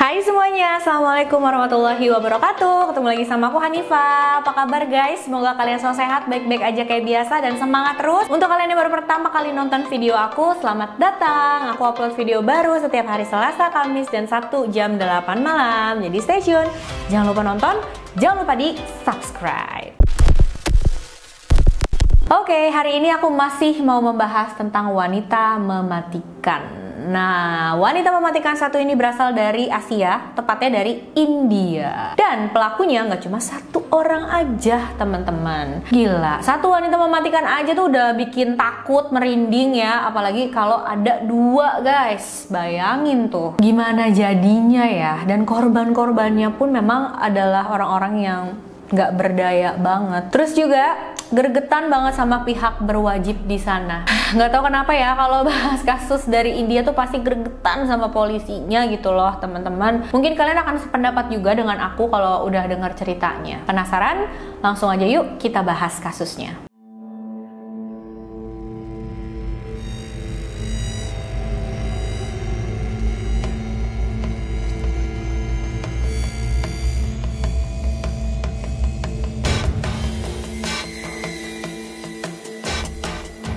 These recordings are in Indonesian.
Hai semuanya, Assalamualaikum warahmatullahi wabarakatuh. Ketemu lagi sama aku Hanifa. Apa kabar guys? Semoga kalian selalu sehat, baik-baik aja kayak biasa, dan semangat terus. Untuk kalian yang baru pertama kali nonton video aku, selamat datang. Aku upload video baru setiap hari Selasa, Kamis, dan Sabtu jam 8 malam. Jadi stay tune. Jangan lupa nonton, jangan lupa di subscribe. Oke, hari ini aku masih mau membahas tentang wanita mematikan. Nah, wanita mematikan satu ini berasal dari Asia, tepatnya dari India. Dan pelakunya nggak cuma satu orang aja, teman-teman. Gila, satu wanita mematikan aja tuh udah bikin takut, merinding ya. Apalagi kalau ada dua, guys. Bayangin tuh, gimana jadinya ya. Dan korban-korbannya pun memang adalah orang-orang yang nggak berdaya banget. Terus juga gregetan banget sama pihak berwajib di sana. Nggak tahu kenapa ya, kalau bahas kasus dari India tuh pasti gregetan sama polisinya gitu loh, teman-teman. Mungkin kalian akan sependapat juga dengan aku kalau udah dengar ceritanya. Penasaran? Langsung aja yuk kita bahas kasusnya.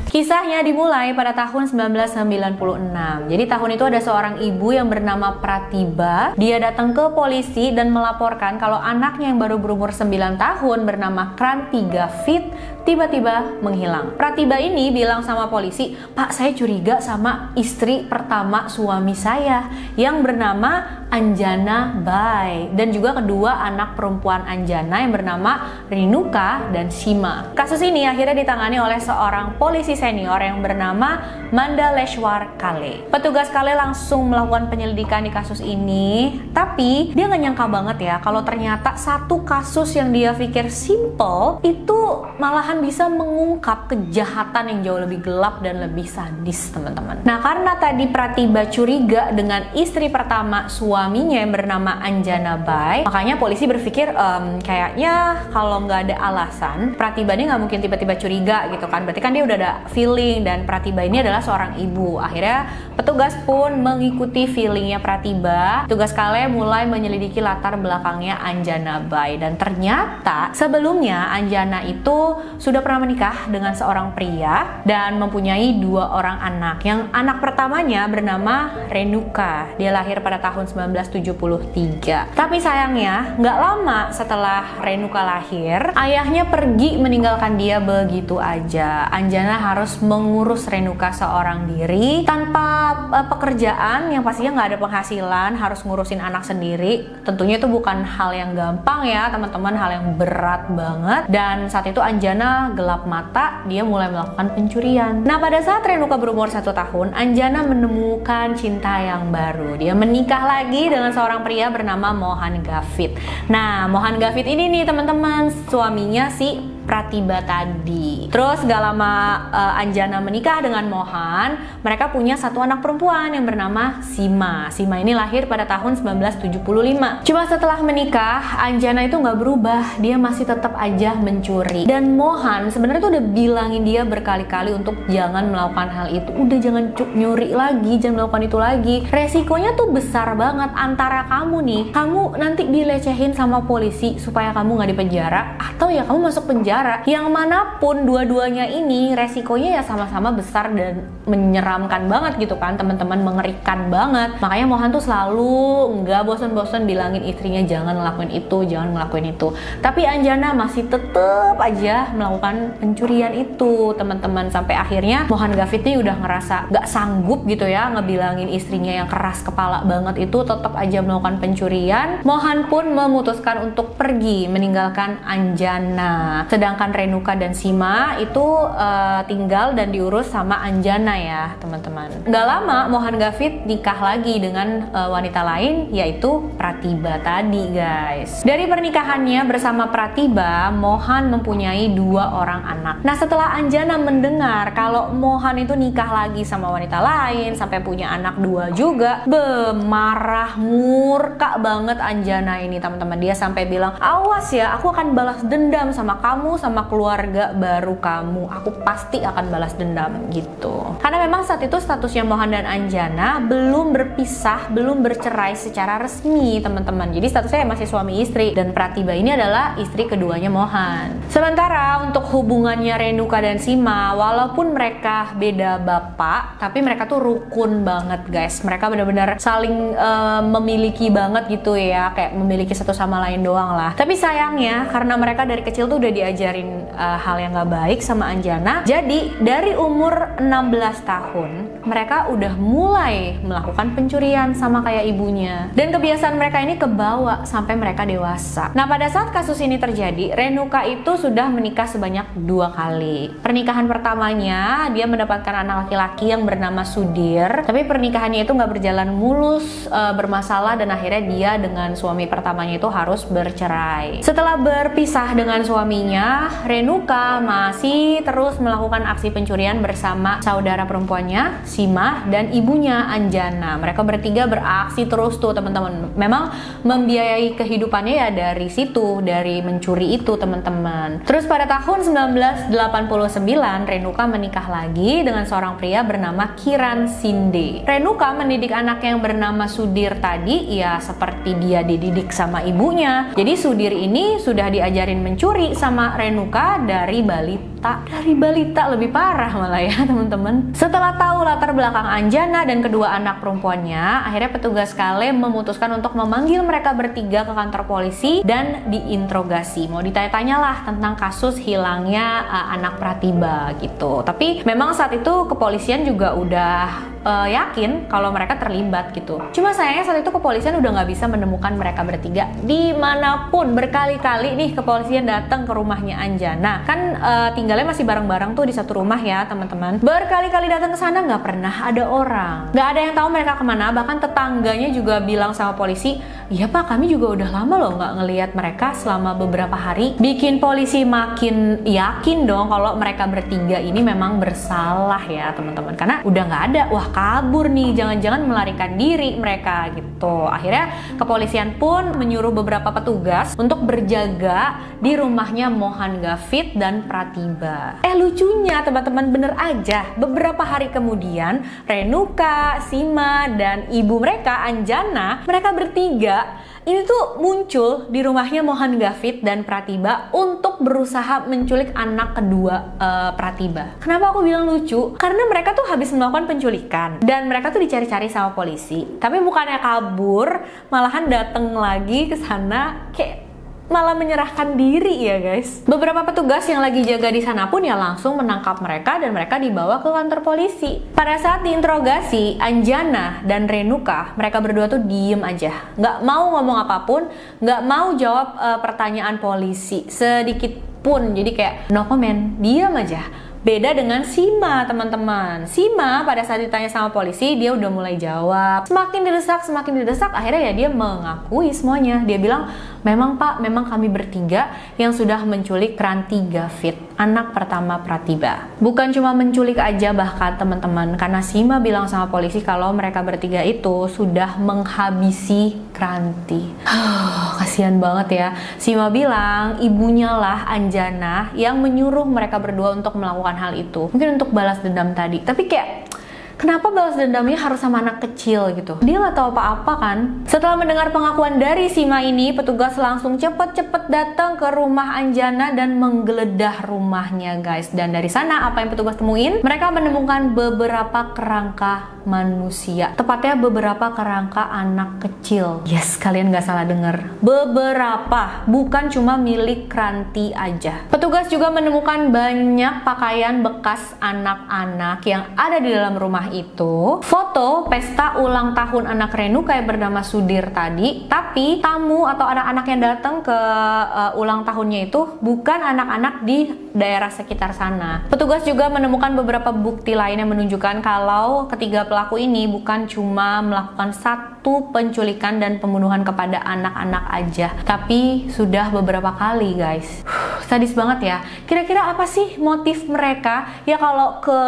Kisahnya dimulai pada tahun 1996. Jadi tahun itu ada seorang ibu yang bernama Pratiba. Dia datang ke polisi dan melaporkan kalau anaknya yang baru berumur 9 tahun bernama Kranti Gavit tiba-tiba menghilang. Pratiba ini bilang sama polisi, "Pak, saya curiga sama istri pertama suami saya yang bernama Anjana Bai, dan juga kedua anak perempuan Anjana yang bernama Renuka dan Sima." Kasus ini akhirnya ditangani oleh seorang polisi senior yang bernama Mandaleshwar Kale. Petugas Kale langsung melakukan penyelidikan di kasus ini, tapi dia nggak nyangka banget ya kalau ternyata satu kasus yang dia pikir simple itu malahan bisa mengungkap kejahatan yang jauh lebih gelap dan lebih sadis, teman-teman. Nah, karena tadi Pratiba curiga dengan istri pertama suaminya yang bernama Anjana Bai, makanya polisi berpikir kayaknya kalau nggak ada alasan Pratiba ini nggak mungkin tiba-tiba curiga gitu kan. Berarti kan dia udah ada feeling, dan Pratiba ini adalah seorang ibu. Akhirnya petugas pun mengikuti feelingnya Pratiba. Petugas Kale mulai menyelidiki latar belakangnya Anjana Bai, dan ternyata sebelumnya Anjana itu sudah pernah menikah dengan seorang pria dan mempunyai 2 orang anak. Yang anak pertamanya bernama Renuka. Dia lahir pada tahun 1973. Tapi sayangnya nggak lama setelah Renuka lahir, ayahnya pergi meninggalkan dia begitu aja. Anjana harus mengurus Renuka seorang diri tanpa pekerjaan, yang pastinya nggak ada penghasilan, harus ngurusin anak sendiri. Tentunya itu bukan hal yang gampang ya, teman-teman, hal yang berat banget. Dan saat itu Anjana gelap mata, dia mulai melakukan pencurian. Nah, pada saat Renuka berumur 1 tahun, Anjana menemukan cinta yang baru. Dia menikah lagi dengan seorang pria bernama Mohan Gavit. Nah, Mohan Gavit ini nih, teman-teman, suaminya si Pratiba tadi. Terus gak lama Anjana menikah dengan Mohan, mereka punya 1 anak perempuan yang bernama Sima. Sima ini lahir pada tahun 1975. Cuma setelah menikah, Anjana itu gak berubah, dia masih tetap aja mencuri. Dan Mohan sebenarnya tuh udah bilangin dia berkali-kali untuk jangan melakukan hal itu. Udah jangan nyuri lagi, jangan melakukan itu lagi. Resikonya tuh besar banget. Antara kamu nih, kamu nanti dilecehin sama polisi supaya kamu gak dipenjara, atau ya kamu masuk penjara. Yang manapun dua-duanya ini resikonya ya sama-sama besar dan menyeramkan banget gitu kan, teman-teman, mengerikan banget. Makanya Mohan tuh selalu nggak bosan-bosan bilangin istrinya jangan ngelakuin itu, jangan ngelakuin itu. Tapi Anjana masih tetap aja melakukan pencurian itu, teman-teman. Sampai akhirnya Mohan Gavit ini udah ngerasa nggak sanggup gitu ya ngebilangin istrinya yang keras kepala banget itu, tetap aja melakukan pencurian. Mohan pun memutuskan untuk pergi meninggalkan Anjana. Sedangkan Renuka dan Sima itu tinggal dan diurus sama Anjana ya, teman-teman. Gak lama Mohan Gavit nikah lagi dengan wanita lain, yaitu Pratiba tadi, guys. Dari pernikahannya bersama Pratiba, Mohan mempunyai 2 orang anak. Nah, setelah Anjana mendengar kalau Mohan itu nikah lagi sama wanita lain sampai punya anak 2 juga, marah murka banget Anjana ini, teman-teman. Dia sampai bilang, "Awas ya, aku akan balas dendam sama kamu sama keluarga baru kamu. Aku pasti akan balas dendam gitu. Karena memang saat itu statusnya Mohan dan Anjana belum berpisah, belum bercerai secara resmi teman-teman. Jadi statusnya masih suami istri, dan Pratiba ini adalah istri keduanya Mohan. Sementara untuk hubungannya Renuka dan Sima, walaupun mereka beda bapak, tapi mereka tuh rukun banget guys. Mereka benar-benar saling memiliki banget gitu ya, kayak memiliki satu sama lain doang lah. Tapi sayangnya karena mereka dari kecil tuh udah diajarin hal yang gak baik sama Anjana, jadi dari umur 16 tahun mereka udah mulai melakukan pencurian sama kayak ibunya, dan kebiasaan mereka ini kebawa sampai mereka dewasa. Nah, pada saat kasus ini terjadi, Renuka itu sudah menikah sebanyak 2 kali. Pernikahan pertamanya dia mendapatkan anak laki-laki yang bernama Sudir, tapi pernikahannya itu nggak berjalan mulus, bermasalah, dan akhirnya dia dengan suami pertamanya itu harus bercerai. Setelah berpisah dengan suaminya, Renuka masih terus melakukan aksi pencurian bersama saudara perempuannya Sima dan ibunya Anjana. Mereka bertiga beraksi terus tuh teman-teman. Memang membiayai kehidupannya ya dari situ, dari mencuri itu teman-teman. Terus pada tahun 1989 Renuka menikah lagi dengan seorang pria bernama Kiran Sinde. Renuka mendidik anaknya yang bernama Sudir tadi ya seperti dia dididik sama ibunya. Jadi Sudir ini sudah diajarin mencuri sama Renuka dari balita. Dari balita lebih parah malah ya teman-teman. Setelah tahu latar belakang Anjana dan kedua anak perempuannya, akhirnya petugas Kalem memutuskan untuk memanggil mereka bertiga ke kantor polisi dan diinterogasi. Mau ditanya-tanya lah tentang kasus hilangnya anak Pratiba gitu. Tapi memang saat itu kepolisian juga udah yakin kalau mereka terlibat gitu. Cuma sayangnya saat itu kepolisian udah nggak bisa menemukan mereka bertiga dimanapun. Berkali-kali nih kepolisian datang ke rumahnya Anjana. Kan tinggalnya masih bareng-bareng tuh di satu rumah ya teman-teman. Berkali-kali datang ke sana nggak pernah ada orang. Nggak ada yang tahu mereka kemana. Bahkan tetangganya juga bilang sama polisi, iya pak, kami juga udah lama loh nggak ngelihat mereka selama beberapa hari. Bikin polisi makin yakin dong kalau mereka bertiga ini memang bersalah ya teman-teman. Karena udah nggak ada, wah kabur nih, jangan-jangan melarikan diri mereka gitu. Akhirnya kepolisian pun menyuruh beberapa petugas untuk berjaga di rumahnya Mohan Gavit dan Pratiba. Lucunya teman-teman, bener aja beberapa hari kemudian Renuka, Sima, dan ibu mereka Anjana, mereka bertiga ini tuh muncul di rumahnya Mohan Gavit dan Pratiba untuk berusaha menculik anak kedua Pratiba. Kenapa aku bilang lucu? Karena mereka tuh habis melakukan penculikan dan mereka tuh dicari-cari sama polisi. Tapi bukannya kabur, malahan dateng lagi ke sana kayak malah menyerahkan diri ya guys. Beberapa petugas yang lagi jaga di sana pun ya langsung menangkap mereka dan mereka dibawa ke kantor polisi. Pada saat diinterogasi Anjana dan Renuka, mereka berdua tuh diem aja, nggak mau ngomong apapun, nggak mau jawab pertanyaan polisi sedikit pun. Jadi kayak no comment, diem aja. Beda dengan Sima teman-teman. Sima pada saat ditanya sama polisi dia udah mulai jawab. Semakin didesak, akhirnya ya dia mengakui semuanya. Dia bilang, memang pak, memang kami bertiga yang sudah menculik Ranti Gavit, anak pertama Pratiba. Bukan cuma menculik aja bahkan teman-teman, karena Sima bilang sama polisi kalau mereka bertiga itu sudah menghabisi Ranti. Kasihan banget ya. Sima bilang ibunya lah Anjana yang menyuruh mereka berdua untuk melakukan hal itu. Mungkin untuk balas dendam tadi. Tapi kayak kenapa balas dendamnya harus sama anak kecil gitu? Dia nggak tahu apa-apa kan? Setelah mendengar pengakuan dari Sima ini, petugas langsung cepet-cepet datang ke rumah Anjana dan menggeledah rumahnya guys. Dan dari sana apa yang petugas temuin? Mereka menemukan beberapa kerangka manusia. Tepatnya beberapa kerangka anak kecil. Yes, kalian nggak salah dengar. Beberapa, bukan cuma milik Ranti aja. Petugas juga menemukan banyak pakaian bekas anak-anak yang ada di dalam rumah itu. Foto pesta ulang tahun anak Renuka yang bernama Sudir tadi, tapi tamu atau anak-anak yang datang ke ulang tahunnya itu bukan anak-anak di daerah sekitar sana. Petugas juga menemukan beberapa bukti lain yang menunjukkan kalau ketiga pelaku ini bukan cuma melakukan satu satu penculikan dan pembunuhan kepada anak-anak aja, tapi sudah beberapa kali, guys. Sadis banget ya. Kira-kira apa sih motif mereka? Ya kalau ke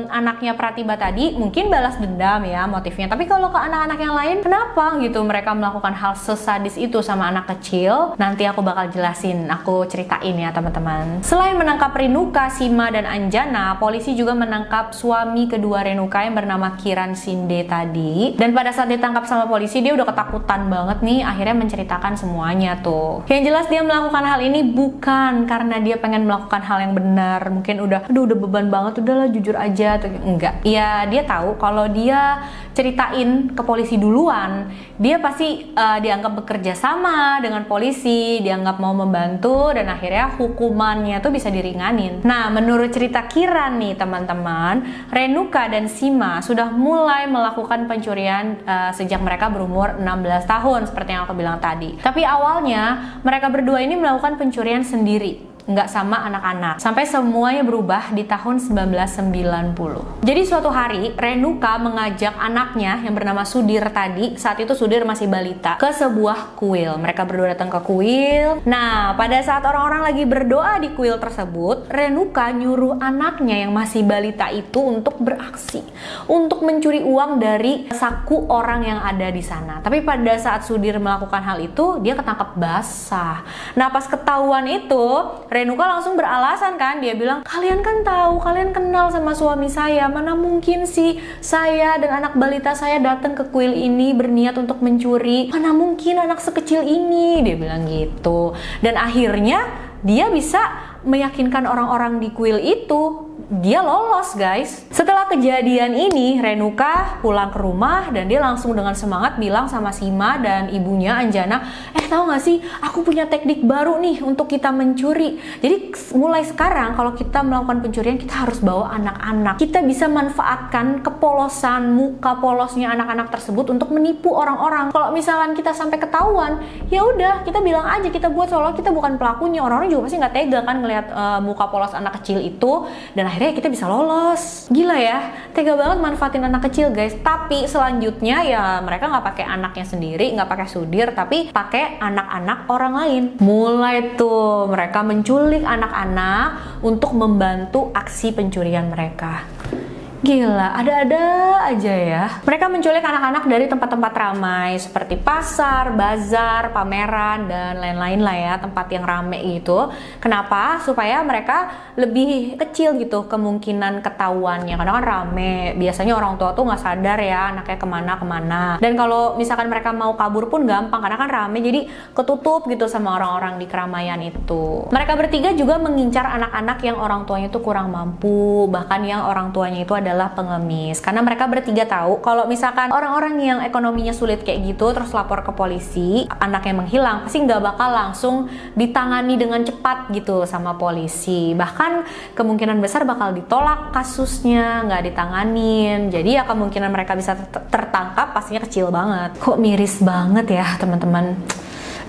anaknya Pratiba tadi mungkin balas dendam ya motifnya, tapi kalau ke anak-anak yang lain kenapa gitu mereka melakukan hal sesadis itu sama anak kecil? Nanti aku bakal jelasin, aku ceritain ya teman-teman. Selain menangkap Renuka, Sima, dan Anjana, polisi juga menangkap suami kedua Renuka yang bernama Kiran Shinde tadi. Dan pada saat ditangkap sama polisi dia udah ketakutan banget nih, akhirnya menceritakan semuanya tuh. Yang jelas dia melakukan hal ini bukan karena dia pengen melakukan hal yang benar, mungkin udah beban banget, udahlah jujur aja atau enggak. Ya dia tahu kalau dia ceritain ke polisi duluan, dia pasti dianggap bekerja sama dengan polisi, dianggap mau membantu, dan akhirnya hukumannya tuh bisa diringanin. Nah, menurut cerita Kiran nih teman-teman, Renuka dan Sima sudah mulai melakukan pencurian sejak mereka berumur 16 tahun seperti yang aku bilang tadi. Tapi awalnya mereka berdua ini melakukan pencurian sendiri, nggak sama anak-anak, sampai semuanya berubah di tahun 1990. Jadi suatu hari Renuka mengajak anaknya yang bernama Sudir tadi, saat itu Sudir masih balita, ke sebuah kuil. Mereka berdua datang ke kuil. Nah, pada saat orang-orang lagi berdoa di kuil tersebut, Renuka nyuruh anaknya yang masih balita itu untuk beraksi, untuk mencuri uang dari saku orang yang ada di sana. Tapi pada saat Sudir melakukan hal itu, dia ketangkap basah. Nah, pas ketahuan itu, Renuka langsung beralasan kan, dia bilang, kalian kan tahu, kalian kenal sama suami saya, mana mungkin sih saya dan anak balita saya datang ke kuil ini berniat untuk mencuri, mana mungkin anak sekecil ini, dia bilang gitu. Dan akhirnya dia bisa meyakinkan orang-orang di kuil itu, dia lolos guys. Setelah kejadian ini, Renuka pulang ke rumah dan dia langsung dengan semangat bilang sama Sima dan ibunya Anjana, tahu gak sih, aku punya teknik baru nih untuk kita mencuri. Jadi mulai sekarang kalau kita melakukan pencurian, kita harus bawa anak-anak. Kita bisa manfaatkan kepolosan, muka polosnya anak-anak tersebut untuk menipu orang-orang. Kalau misalkan kita sampai ketahuan, ya udah kita bilang aja kita buat seolah kita bukan pelakunya. Orang-orang juga pasti nggak tega kan ngelihat muka polos anak kecil itu, dan akhirnya kita bisa lolos. Gila ya, tega banget manfaatin anak kecil guys. Tapi selanjutnya ya mereka nggak pakai anaknya sendiri, nggak pakai Sudir, tapi pakai anak-anak orang lain. Mulai tuh mereka menculik anak-anak untuk membantu aksi pencurian mereka. Gila, ada-ada aja ya. Mereka menculik anak-anak dari tempat-tempat ramai seperti pasar, bazar, pameran, dan lain-lain lah ya, tempat yang rame gitu. Kenapa? Supaya mereka lebih kecil gitu kemungkinan ketahuannya, karena kan rame. Biasanya orang tua tuh nggak sadar ya anaknya kemana-kemana. Dan kalau misalkan mereka mau kabur pun gampang, karena kan rame, jadi ketutup gitu sama orang-orang di keramaian itu. Mereka bertiga juga mengincar anak-anak yang orang tuanya tuh kurang mampu, bahkan yang orang tuanya itu adalah pengemis, karena mereka bertiga tahu kalau misalkan orang-orang yang ekonominya sulit kayak gitu terus lapor ke polisi, anaknya menghilang, pasti nggak bakal langsung ditangani dengan cepat gitu sama polisi, bahkan kemungkinan besar bakal ditolak kasusnya, nggak ditanganin. Jadi ya kemungkinan mereka bisa tertangkap pastinya kecil banget. Kok miris banget ya teman-teman.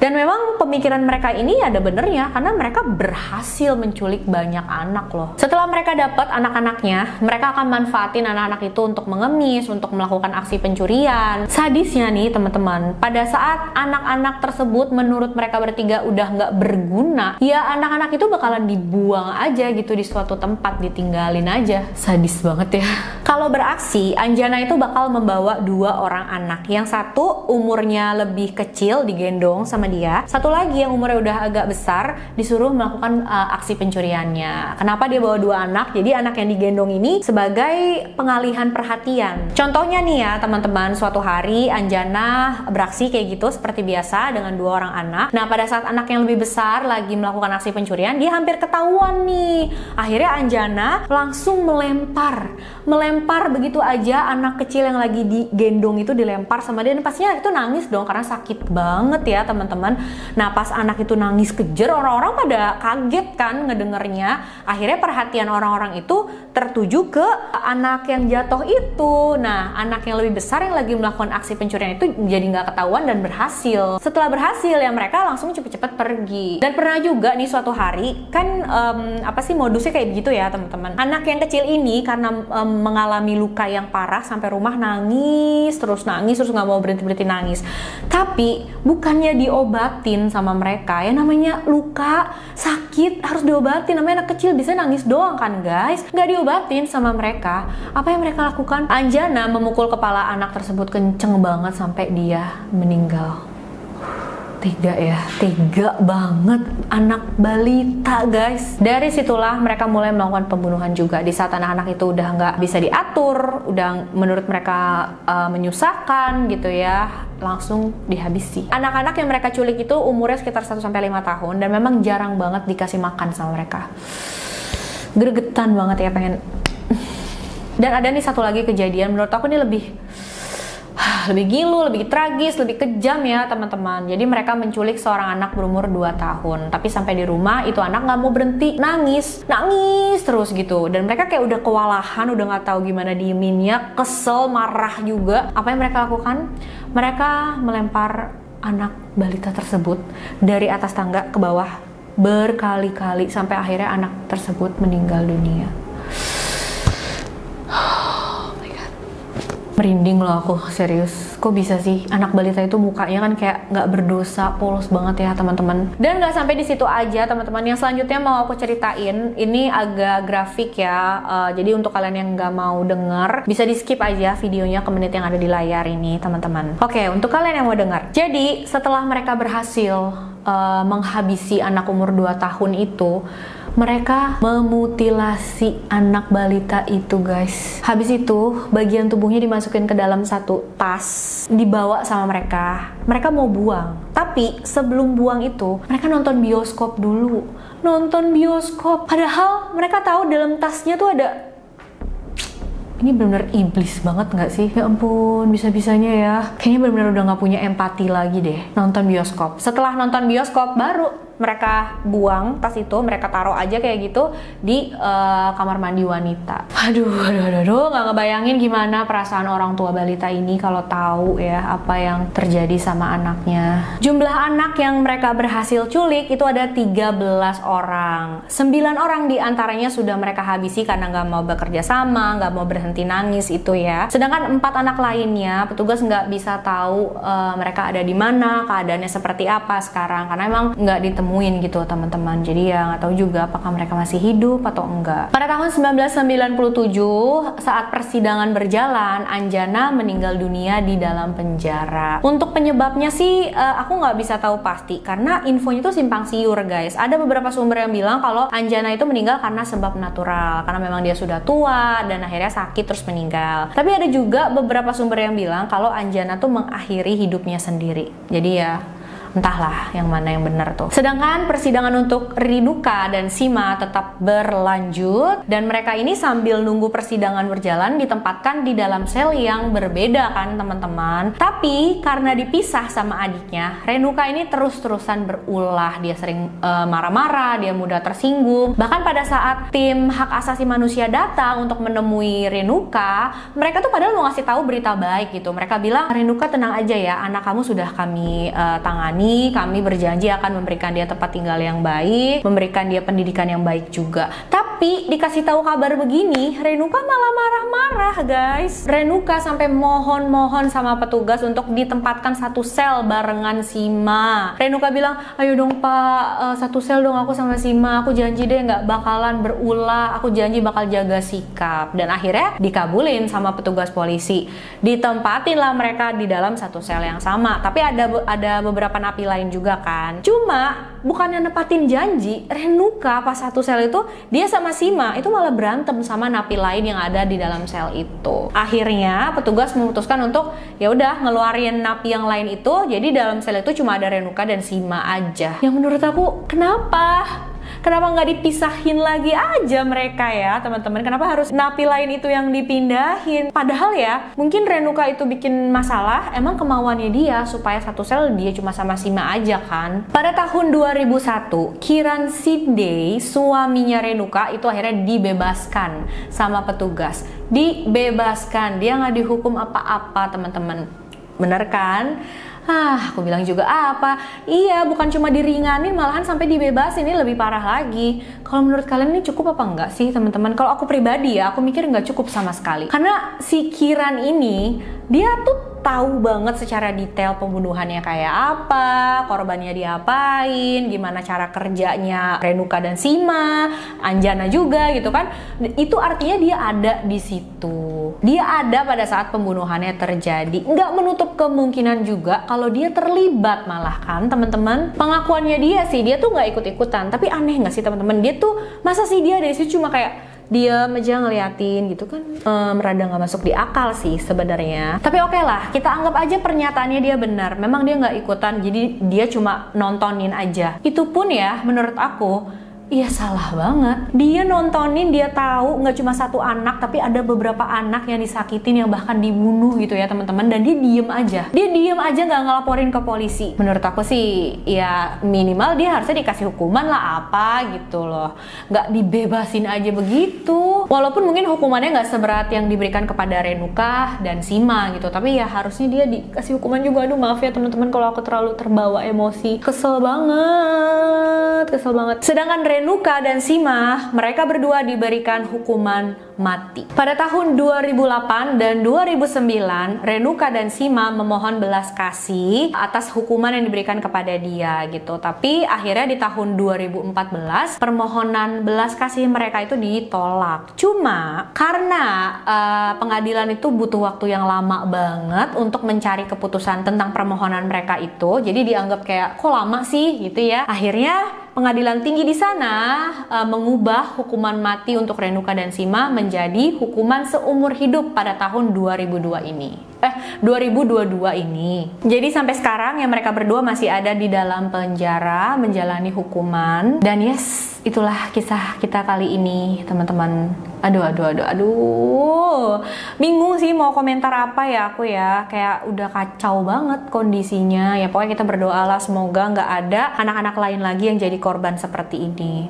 Dan memang pemikiran mereka ini ada benernya, karena mereka berhasil menculik banyak anak loh. Setelah mereka dapat anak-anaknya, mereka akan manfaatin anak-anak itu untuk mengemis, untuk melakukan aksi pencurian. Sadisnya nih teman-teman, pada saat anak-anak tersebut menurut mereka bertiga udah nggak berguna, ya anak-anak itu bakalan dibuang aja gitu di suatu tempat, ditinggalin aja. Sadis banget ya. Kalau beraksi, Anjana itu bakal membawa 2 orang anak. Yang satu umurnya lebih kecil digendong sama dia, satu lagi yang umurnya udah agak besar disuruh melakukan aksi pencuriannya. Kenapa dia bawa 2 anak? Jadi anak yang digendong ini sebagai pengalihan perhatian. Contohnya nih ya teman-teman, suatu hari Anjana beraksi kayak gitu seperti biasa dengan 2 orang anak. Nah pada saat anak yang lebih besar lagi melakukan aksi pencurian, dia hampir ketahuan nih. Akhirnya Anjana langsung melempar begitu aja anak kecil yang lagi digendong itu, dilempar sama dia, dan pastinya itu nangis dong karena sakit banget ya teman-teman. teman-teman. Nah pas anak itu nangis kejer, orang-orang pada kaget kan ngedengernya. Akhirnya perhatian orang-orang itu tertuju ke anak yang jatuh itu. Nah anak yang lebih besar yang lagi melakukan aksi pencurian itu jadi nggak ketahuan dan berhasil. Setelah berhasil ya mereka langsung cepet-cepet pergi. Dan pernah juga nih suatu hari kan modusnya kayak begitu ya teman-teman. Anak yang kecil ini karena mengalami luka yang parah sampai rumah nangis terus nggak mau berhenti nangis. Tapi bukannya diobatin sama mereka, ya namanya luka sakit harus diobatin. Namanya anak kecil bisa nangis doang kan guys, nggak diobatin sama mereka. Apa yang mereka lakukan? Anjana memukul kepala anak tersebut kenceng banget sampai dia meninggal. Tega ya, tega banget, anak balita guys. Dari situlah mereka mulai melakukan pembunuhan juga. Di saat anak-anak itu udah nggak bisa diatur, udah menurut mereka menyusahkan gitu ya, langsung dihabisi. Anak-anak yang mereka culik itu umurnya sekitar 1-5 tahun dan memang jarang banget dikasih makan sama mereka. Gregetan banget ya pengen. Dan ada nih satu lagi kejadian menurut aku ini lebih gilu, lebih tragis, lebih kejam ya teman-teman. Jadi mereka menculik seorang anak berumur 2 tahun. Tapi sampai di rumah itu anak nggak mau berhenti nangis terus gitu. Dan mereka kayak udah kewalahan, udah nggak tahu gimana dieminnya, kesel, marah juga. Apa yang mereka lakukan? Mereka melempar anak balita tersebut dari atas tangga ke bawah berkali-kali sampai akhirnya anak tersebut meninggal dunia. Merinding loh aku, serius. Kok bisa sih anak balita itu mukanya kan kayak nggak berdosa, polos banget ya teman-teman. Dan nggak sampai di situ aja teman-teman. Yang selanjutnya mau aku ceritain ini agak grafik ya. Jadi untuk kalian yang nggak mau denger bisa di skip aja videonya ke menit yang ada di layar ini teman-teman. Oke, untuk kalian yang mau denger. Jadi setelah mereka berhasil menghabisi anak umur 2 tahun itu, mereka memutilasi anak balita itu guys. Habis itu bagian tubuhnya dimasukin ke dalam satu tas, dibawa sama mereka. Mereka mau buang, tapi sebelum buang itu mereka nonton bioskop dulu. Nonton bioskop, padahal mereka tahu dalam tasnya tuh ada. Ini benar-benar iblis banget nggak sih? Ya ampun, bisa-bisanya ya. Kayaknya benar-benar udah nggak punya empati lagi deh nonton bioskop. Setelah nonton bioskop baru mereka buang tas itu, mereka taruh aja kayak gitu di kamar mandi wanita. Aduh, nggak ngebayangin gimana perasaan orang tua balita ini kalau tahu ya apa yang terjadi sama anaknya. Jumlah anak yang mereka berhasil culik itu ada 13 orang. 9 orang diantaranya sudah mereka habisi karena nggak mau bekerja sama, nggak mau berhenti nangis itu ya. Sedangkan 4 anak lainnya petugas nggak bisa tahu mereka ada di mana, keadaannya seperti apa sekarang karena emang nggak ditemukan gitu teman-teman. Jadi ya nggak tahu juga apakah mereka masih hidup atau enggak. Pada tahun 1997 saat persidangan berjalan, Anjana meninggal dunia di dalam penjara. Untuk penyebabnya sih aku nggak bisa tahu pasti karena infonya itu simpang siur guys. Ada beberapa sumber yang bilang kalau Anjana itu meninggal karena sebab natural, karena memang dia sudah tua dan akhirnya sakit terus meninggal. Tapi ada juga beberapa sumber yang bilang kalau Anjana tuh mengakhiri hidupnya sendiri. Jadi ya entahlah yang mana yang benar tuh. Sedangkan persidangan untuk Renuka dan Sima tetap berlanjut dan mereka ini sambil nunggu persidangan berjalan ditempatkan di dalam sel yang berbeda kan teman-teman. Tapi karena dipisah sama adiknya, Renuka ini terus-terusan berulah. Dia sering marah-marah, dia mudah tersinggung. Bahkan pada saat tim hak asasi manusia datang untuk menemui Renuka, mereka tuh padahal mau ngasih tahu berita baik gitu. Mereka bilang, Renuka tenang aja ya, anak kamu sudah kami tangani. Kami berjanji akan memberikan dia tempat tinggal yang baik, memberikan dia pendidikan yang baik juga. Tapi dikasih tahu kabar begini, Renuka malah marah-marah guys. Renuka sampai mohon-mohon sama petugas untuk ditempatkan satu sel barengan Sima. Renuka bilang, ayo dong pak, satu sel dong aku sama Sima. Aku janji deh nggak bakalan berulah. Aku janji bakal jaga sikap. Dan akhirnya dikabulin sama petugas polisi. Ditempatinlah mereka di dalam satu sel yang sama. Tapi ada beberapa napi lain juga kan. Cuma bukannya nepatin janji, Renuka pas satu sel itu dia sama Sima itu malah berantem sama napi lain yang ada di dalam sel itu. Akhirnya petugas memutuskan untuk ya udah ngeluarin napi yang lain itu. Jadi dalam sel itu cuma ada Renuka dan Sima aja. Yang menurut aku kenapa? Kenapa nggak dipisahin lagi aja mereka ya teman-teman? Kenapa harus napi lain itu yang dipindahin? Padahal ya, mungkin Renuka itu bikin masalah, emang kemauannya dia supaya satu sel dia cuma sama Sima aja kan. Pada tahun 2001, Kiran Shinde, suaminya Renuka itu akhirnya dibebaskan sama petugas. Dibebaskan, dia nggak dihukum apa-apa teman-teman. Bener kan? Aku bilang juga apa? Iya, bukan cuma diringanin, malahan sampai dibebasin. Ini lebih parah lagi. Kalau menurut kalian ini cukup apa enggak sih teman-teman? Kalau aku pribadi ya, aku mikir nggak cukup sama sekali. Karena si Kiran ini, dia tuh tahu banget secara detail pembunuhannya kayak apa, korbannya diapain, gimana cara kerjanya Renuka dan Sima, Anjana juga gitu kan. Itu artinya dia ada di situ. Dia ada pada saat pembunuhannya terjadi. Nggak menutup kemungkinan juga kalau dia terlibat malah kan teman-teman. Pengakuannya dia sih, dia tuh nggak ikut-ikutan. Tapi aneh nggak sih teman-teman? Dia tuh, masa sih dia dari situ cuma kayak diam aja ngeliatin gitu kan, rada nggak masuk di akal sih sebenarnya. Tapi oke lah, kita anggap aja pernyataannya dia benar. Memang dia nggak ikutan, jadi dia cuma nontonin aja. Itu pun ya, menurut aku, iya salah banget. Dia nontonin, dia tahu nggak cuma satu anak, tapi ada beberapa anak yang disakitin, yang bahkan dibunuh gitu ya teman-teman. Dan dia diem aja. Dia diem aja nggak ngelaporin ke polisi. Menurut aku sih, ya minimal dia harusnya dikasih hukuman lah apa gitu loh. Nggak dibebasin aja begitu. Walaupun mungkin hukumannya nggak seberat yang diberikan kepada Renuka dan Sima gitu. Tapi ya harusnya dia dikasih hukuman juga. Aduh maaf ya teman-teman kalau aku terlalu terbawa emosi. Kesel banget. Kesel banget. Sedangkan Renuka dan Sima, mereka berdua diberikan hukuman mati. Pada tahun 2008 dan 2009, Renuka dan Sima memohon belas kasih atas hukuman yang diberikan kepada dia gitu. Tapi akhirnya di tahun 2014, permohonan belas kasih mereka itu ditolak. Cuma karena pengadilan itu butuh waktu yang lama banget untuk mencari keputusan tentang permohonan mereka itu, jadi dianggap kayak kok lama sih gitu ya. Akhirnya pengadilan tinggi di sana mengubah hukuman mati untuk Renuka dan Sima menjadi hukuman seumur hidup pada tahun 2022 ini. Jadi sampai sekarang ya mereka berdua masih ada di dalam penjara menjalani hukuman. Dan yes, itulah kisah kita kali ini teman-teman. Aduh. Bingung sih mau komentar apa ya aku ya. Kayak udah kacau banget kondisinya. Ya pokoknya kita berdoa lah semoga nggak ada anak-anak lain lagi yang jadi korban seperti ini.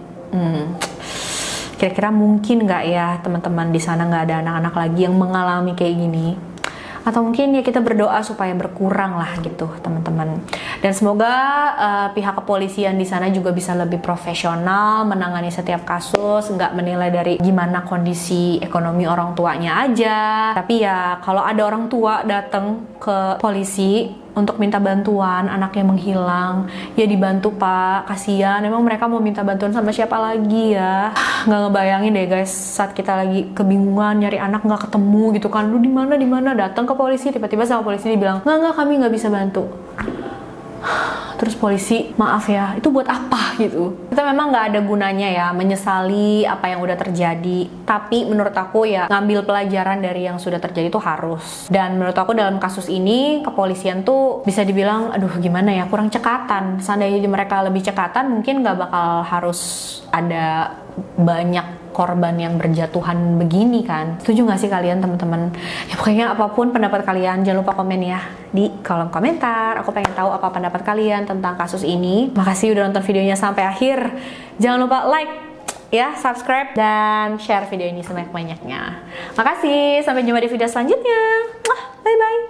Kira-kira mungkin nggak ya teman-teman di sana nggak ada anak-anak lagi yang mengalami kayak gini? Atau mungkin ya kita berdoa supaya berkurang lah gitu teman-teman. Dan semoga pihak kepolisian di sana juga bisa lebih profesional menangani setiap kasus, nggak menilai dari gimana kondisi ekonomi orang tuanya aja. Tapi ya kalau ada orang tua datang ke polisi untuk minta bantuan, anaknya menghilang, ya dibantu Pak, kasihan. Emang mereka mau minta bantuan sama siapa lagi ya? Nggak ngebayangin deh guys, saat kita lagi kebingungan nyari anak nggak ketemu gitu kan, lu di mana datang ke polisi, tiba-tiba sama polisi dibilang nggak kami nggak bisa bantu. Terus polisi, maaf ya, itu buat apa gitu? Kita memang nggak ada gunanya ya menyesali apa yang udah terjadi. Tapi menurut aku ya ngambil pelajaran dari yang sudah terjadi itu harus. Dan menurut aku dalam kasus ini kepolisian tuh bisa dibilang, aduh gimana ya, kurang cekatan. Seandainya mereka lebih cekatan, mungkin nggak bakal harus ada banyak korban yang berjatuhan begini kan. Setuju gak sih kalian teman-teman? Ya pokoknya apapun pendapat kalian jangan lupa komen ya di kolom komentar. Aku pengen tahu apa pendapat kalian tentang kasus ini. Makasih udah nonton videonya sampai akhir. Jangan lupa like ya, subscribe dan share video ini sebanyak-banyaknya. Makasih, sampai jumpa di video selanjutnya. Bye bye.